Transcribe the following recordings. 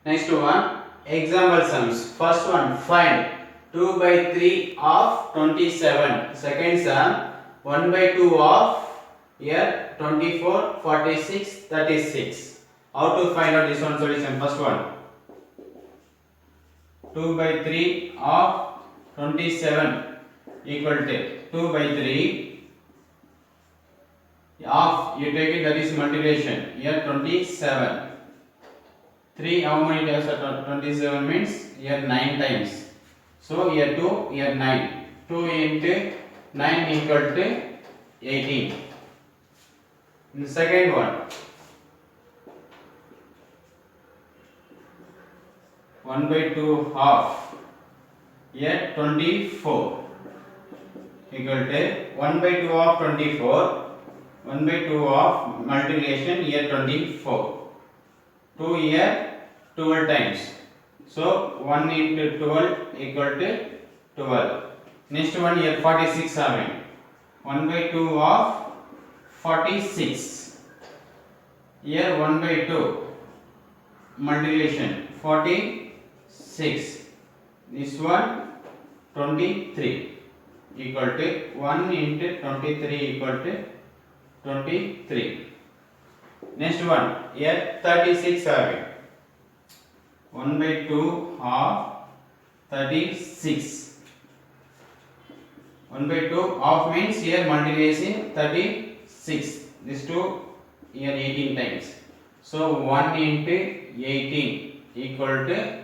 Next one, example sums. First one, find 2 by 3 of 27. Second sum, 1 by 2 of here 24, 46, 36. How to find out this one solution? First one, 2 by 3 of 27 equal to 2 by 3 of, you take it, that is multiplication, here 27. 3 how many times are 27 means here 9 times. So here 2, here 9. 2 into 9 equal to 18. The second one, 1 by 2 half, here 24 equal to 1 by 2 of 24, 1 by 2 of multiplication, here 24. 2 here 12 times. So 1 into 12 equal to 12. Next one here 46 having 1 by 2 of 46. Here 1 by 2 multiplication 46. This one 23 equal to 1 into 23 equal to 23. Next one, here 36 having 1 by 2 half 36. 1 by 2 half means here multiplication 36. This 2 here 18 times. So 1 into 18 equal to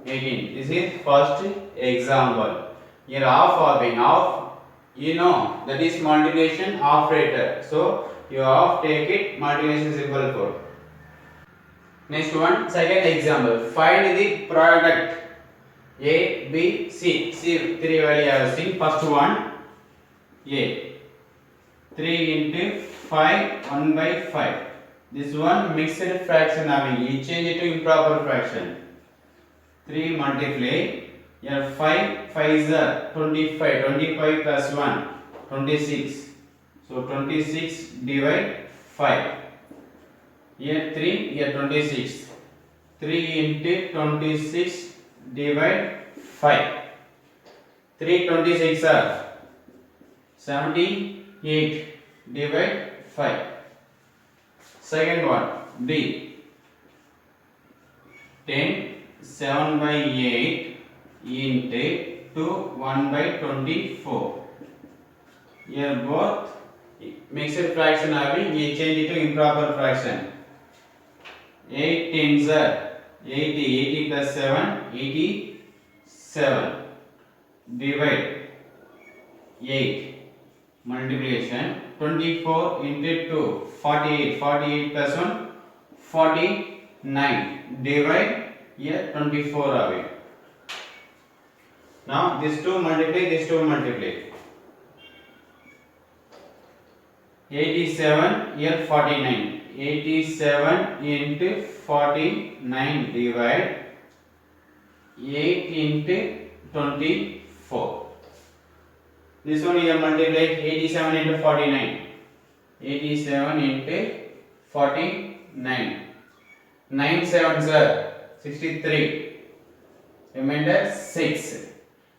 18. This is first example. Here half having half, you know that is multiplication operator. So you have take it multiplication symbol for. Next one, second example. Find the product A, B, C. C 3 value I have seen. First one A. 3 into 5, 1 by 5. This one mixed fraction having. You change it to improper fraction. 3 multiply. Here 5, 5 is 25. 25 plus 1, 26. So 26 divide 5. Here 3, here 26. 3 into 26 divide 5. 3 26 are 78 divide 5. Second one B. 10 7 by 8 into 2 1 by 24. Here both mixed fraction having, we change it to improper fraction. 8 tens are 80, 80 plus 7, 87. Divide 8. Multiplication 24 into 2, 48, 48 plus 1, 49. Divide here 24 away. Now this 2 multiply, this 2 multiply. 87 here 49. 87 into 49 divide 8 into 24. This one here multiply 87 into 49. 87 into 49. 9 sevens are 63. Remainder 6.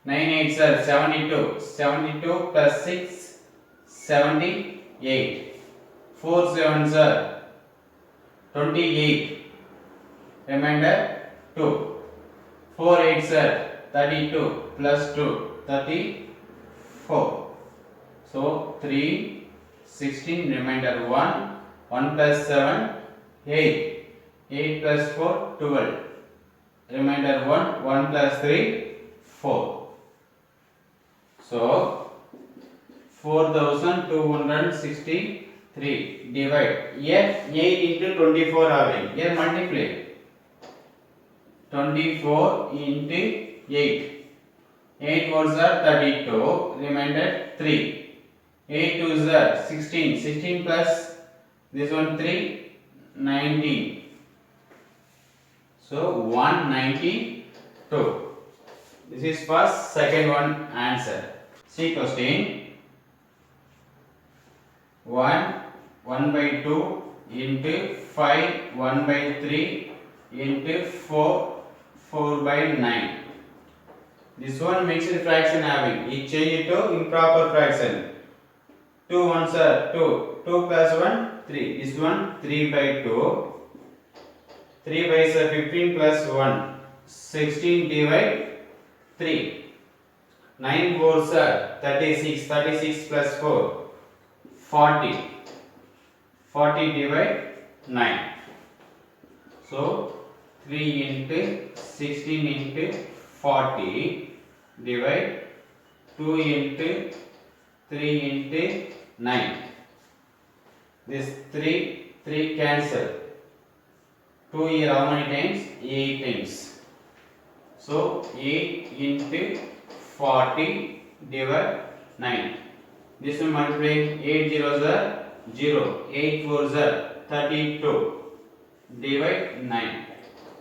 9 eights are 72. 72 plus 6, 78. 4 sevens are 28. Remainder 2. 4 eights are 32 plus 2, 34. So 3, 16, remainder 1. 1 plus 7, 8. 8 plus 4, 12. Remainder 1. 1 plus 3, 4. So 4263 divide. Here 8 into 24 having. Here multiply. 24 into 8. 8 fours are 32. Remainder 3. 8 twos are 16. 16 plus this one 3, 19. So 192. This is first, second one answer. See question. 1 by 2 into 5 1 by 3 into 4, 4 by 9. This one mixed fraction having, it change it to improper fraction. 2 ones are 2, 2 plus 1, 3. This one 3 by 2, 3 by 15 plus 1, 16 divide 3. 9 fours are 36, 36 plus 4, 40. 40 divide 9. So 3 into 16 into 40 divide 2 into 3 into 9. This 3 cancel. 2 here how many times? 8 times. So 8 into 40 divide 9. This one multiplying 8 zeros are 0. 8 fours are 32. Divide 9.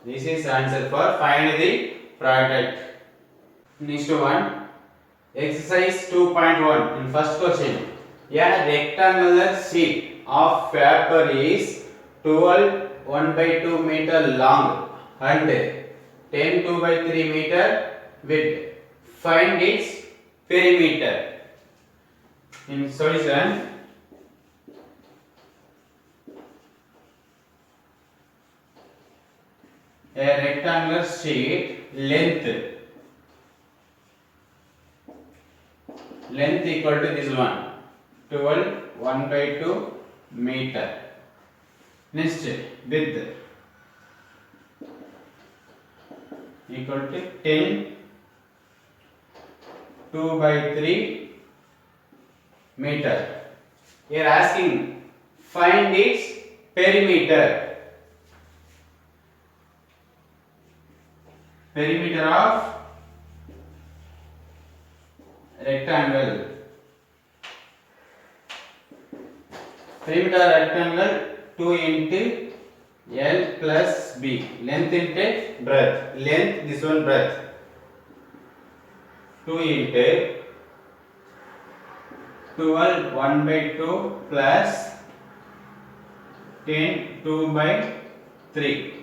This is answer for find the product. Next one. Exercise 2.1. In first question. A rectangular sheet of paper is 12 1 by 2 meter long and 10 2 by 3 meter width. Find its perimeter. In solution, a rectangular sheet length equal to this one 12 1 by 2 meter. Next, width equal to 10 2 by 3 meter. Here asking find its perimeter. Perimeter of rectangle. Perimeter rectangle 2 into L plus B. Length into breadth. Length, this one breadth. 2 into 12 1 by 2 plus 10 2 by 3.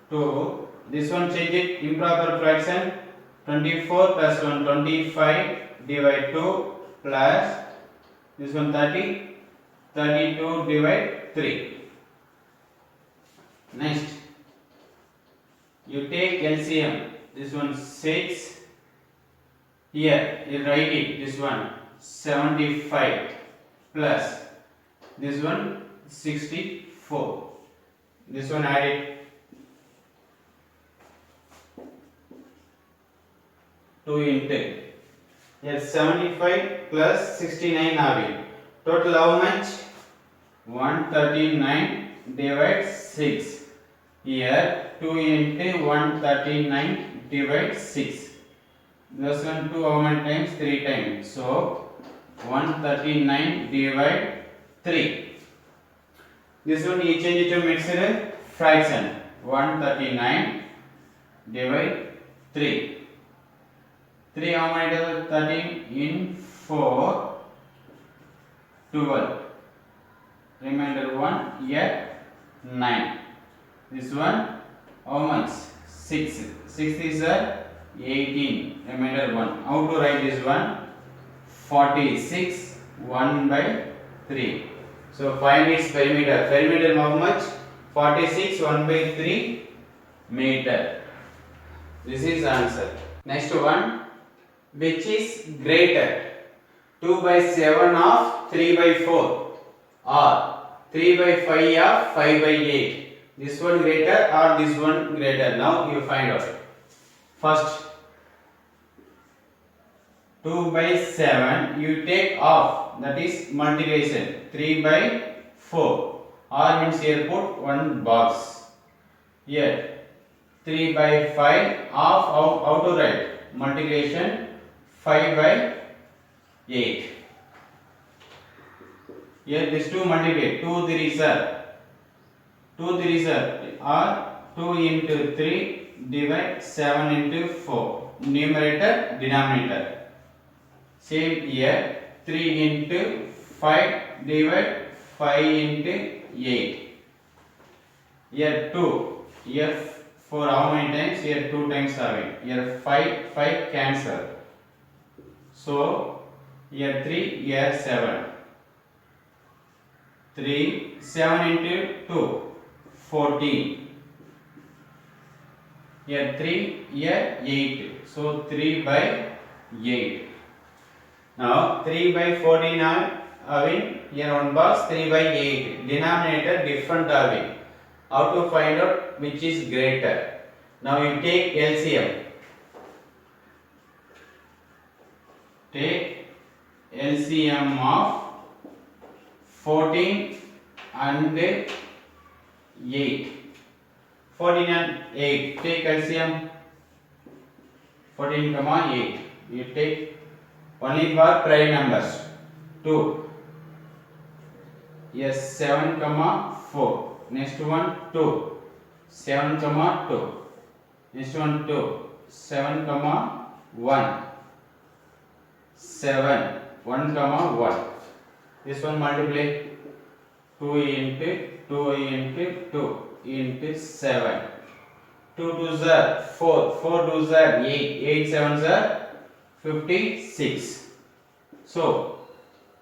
2. This one change it improper fraction. 24 plus 1 25 divide 2 plus this one 30 32 divide 3. Next, you take LCM. This one 6. Here you write it. This one 75 plus this one 64. This one add it. 2 into here 75 plus 69 having total how much? 139 divide 6. Here 2 into 139 divide 6. This one 2 how many times? 3 times. So 139 divide 3. This one you change it to mixed fraction. 139 divide 3. 3 how many times? 13 in 4 12. Remainder 1 here 9. This one how much? 6. 6 is 18. Remainder 1. How to write this one? 46 1 by 3. So find its perimeter. Perimeter how much? 46 1 by 3 meter. This is answer. Next one. Which is greater? 2 by 7 of 3 by 4 or 3 by 5 of 5 by 8. This one greater or this one greater? Now you find out. First 2 by 7 you take off, that is multiplication. 3 by 4 or means here put one box. Here 3 by 5 of how to write? Multiplication 5 by 8. Here this 2 multiply. 2 3s are 2 into 3 divide 7 into 4. Numerator, denominator. Same here. 3 into 5 divide 5 into 8. Here 2. Here for how many times? Here 2 times having. Here 5 cancel. So here 3, here 7. 3, 7 into 2, 14. Here 3, here 8. So 3 by 8. Now 3 by 14 are having here one box 3 by 8. Denominator different having. How to find out which is greater? Now you take LCM. Take LCM of 14 and 8. 14 and 8. Take LCM. 14, 8. You take only for prime numbers. 2. Yes, 7, 4. Next one 2. 7, 2. Next one 2. 7, 1. 7, 1, 1. This one multiply 2 into 2 into 2 into 7. 2 2s are 4, 4 2s are 8, 8 7s are 56. So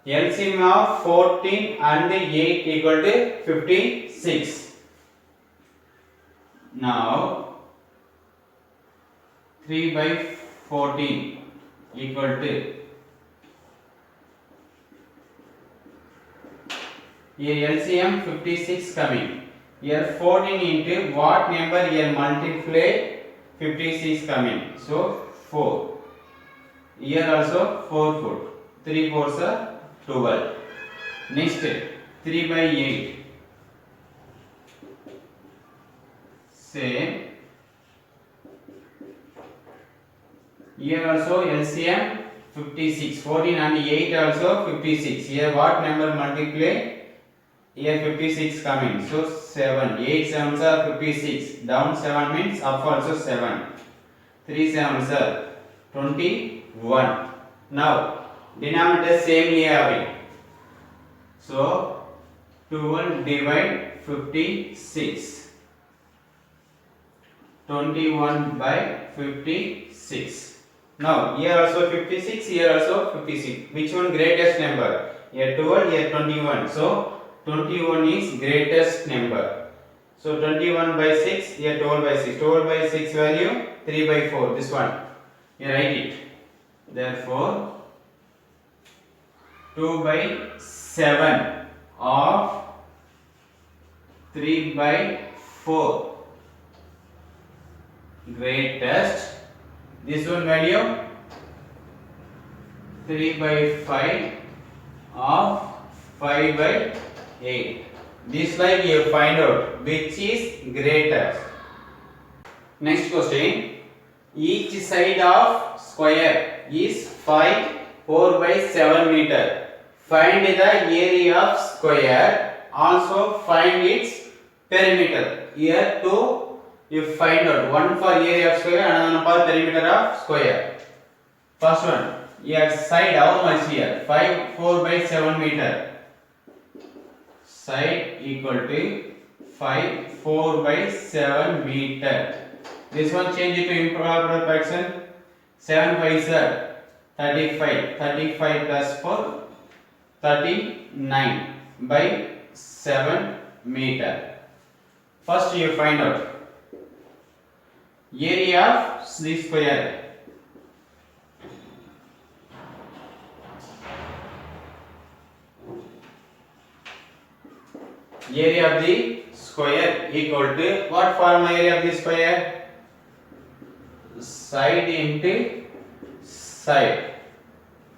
LCM of 14 and 8 equal to 56. Now 3 by 14 equal to, here LCM 56 coming. Here 14 into what number here multiply 56 coming. So 4. Here also 4 foot. 3 4s are 12. Next 3 by 8. Same. Here also LCM 56. 14 and 8 also 56. Here what number multiply? Here 56 coming. So 7. 8 7s are 56. Down 7 means up also 7. 3 7s are 21. Now denominator same here having. So 12 divide 56. 21 by 56. Now here also 56, here also 56. Which one greatest number? Here 12, here 21. So 21 is greatest number. So 21 by 6, here 12 by 6. 12 by 6 value 3 by 4. This one. You write it. Therefore 2 by 7 of 3 by 4 greatest. This one value 3 by 5 of 5 by 8. This like you find out which is greater. Next question. Each side of square is 5 4 by 7 meter. Find the area of square. Also find its perimeter. Here 2 you find out, one for area of square, another for perimeter of square. First one, here side how much here? 5 4 by 7 meter. Side equal to 5 4 by 7 meter. This one change it to improper fraction. 7 5s are 35. 35 plus 4 39 by 7 meter. First you find out area of the square. Area of the square equal to what formula area of the square? Side into side.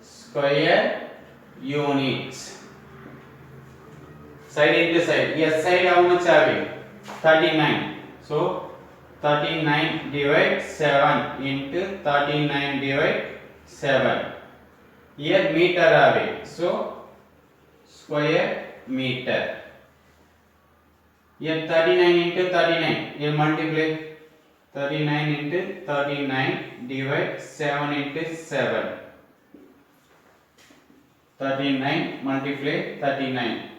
Square units. Side into side. Yes, side how much having? 39. So 39 divide 7 into 39 divide 7. Here meter having. So square meter. Here 39 into 39. Here multiply 39 into 39 divide 7 into 7. 39 multiply 39.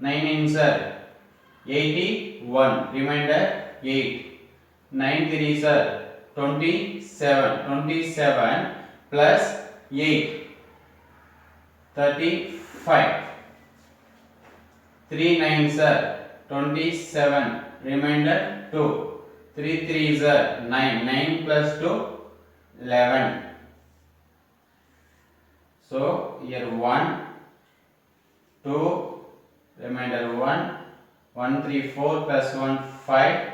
9 ins are 81. 1. Remainder 8. 9 3s are 27. 27 plus 8. 35. 3 9s are 27. Remainder 2. 3 3s are 9. 9 plus 2 11. So here 1 2 remainder 1 1 3 4 plus 1 5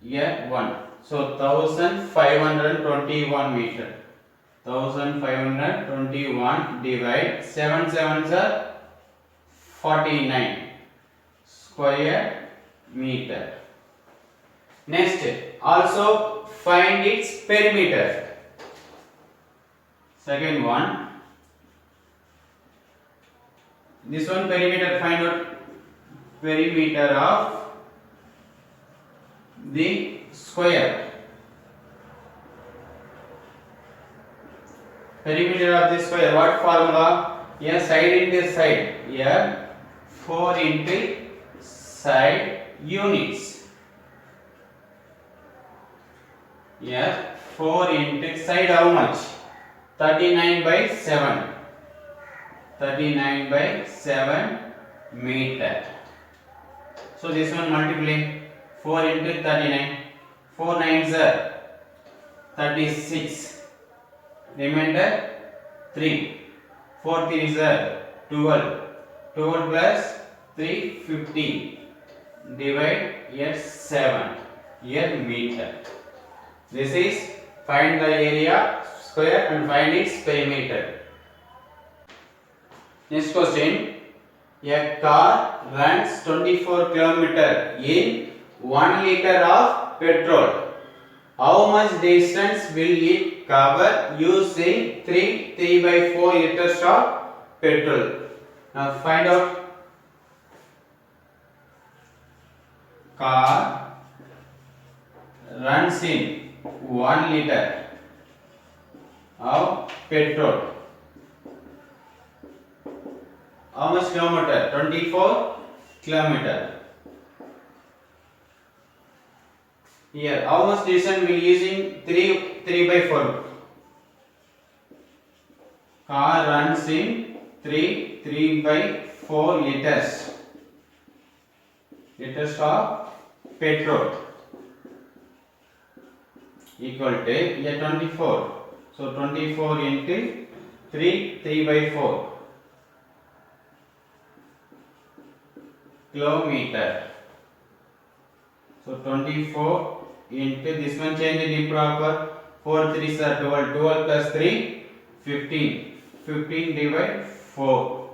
here 1. So 1521 meter. 1521 divide 7 sevens are 49 square meter. Next, also find its perimeter. Second one, this one perimeter, find out perimeter of the square. Perimeter of the square, what formula? Here side into side, here 4 into side units. Here 4 into side, how much? 39 by 7. 39 by 7 meter. So this one multiply 4 into 39. 4 9s are 36. Remainder 3. 4 3s are 12. 12 plus 3 15. Divide here 7. Here meter. This is find the area square and find its perimeter. Next question. A car runs 24 km in 1 liter of petrol. How much distance will it cover using 3 by 4 liters of petrol? Now find out. Car runs in 1 liter of petrol. How much kilometer? 24 kilometer. Here, how much distance will using 3 by 4? Car runs in 3 by 4 liters. Liters of petrol equal to here 24. So 24 into 3 by 4 kilometer. So 24 into this one change in improper. 4 3s are 12. 12 plus 3 15. 15 divide 4.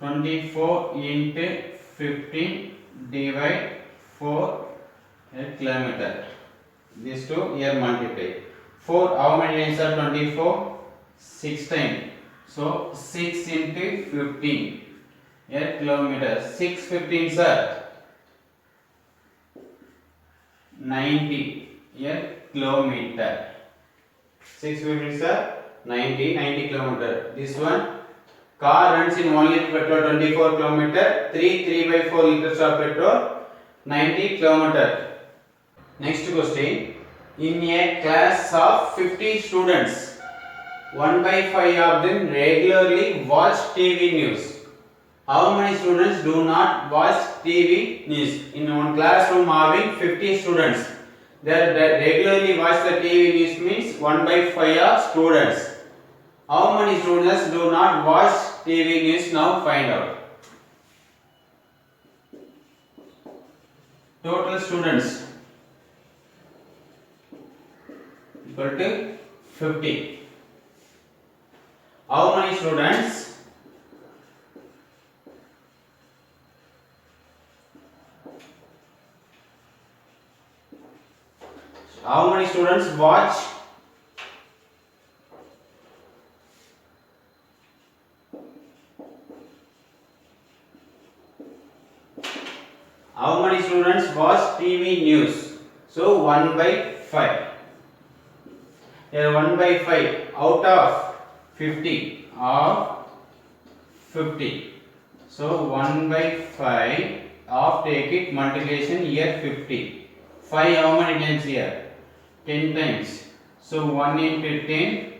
24 into 15 divide 4 kilometer. These two here multiply. 4 how many times are 24? 6 times. So 6 into 15 here kilometer. 6 15s are 90 here kilometer. 6 15s are 90 kilometer. This one car runs in 1 liter petrol 24 kilometer. 3 by 4 liters of petrol 90 kilometer. Next question. In a class of 50 students, 1 by 5 of them regularly watch TV news. How many students do not watch TV news? In one classroom having 50 students, they regularly watch the TV news means 1 by 5 of students. How many students do not watch TV news? Now find out. Total students equal to 50. How many students? How many students watch? How many students watch TV news? So 1 by 5. Here 1 by 5 out of 50 of 50. So 1 by 5 of take it multiplication here 50. 5 how many times here? 10 times. So 1 into 10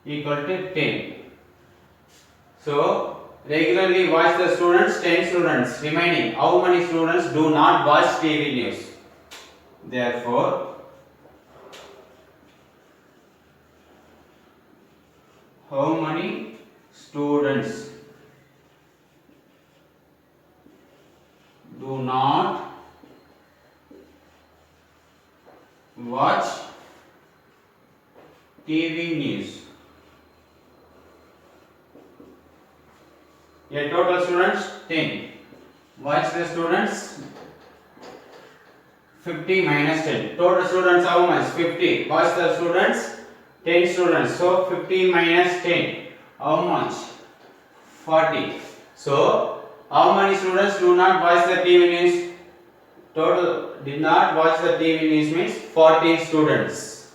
equal to 10. So regularly watch the students, 10 students remaining. How many students do not watch TV news? Therefore, how many students do not watch TV news? Here total students 10. Watch the students 50 minus 10. Total students how much? 50. Watch the students 10 students. So 50 minus 10. How much? 40. So how many students do not watch the TV news? Total did not watch the TV news means 40 students.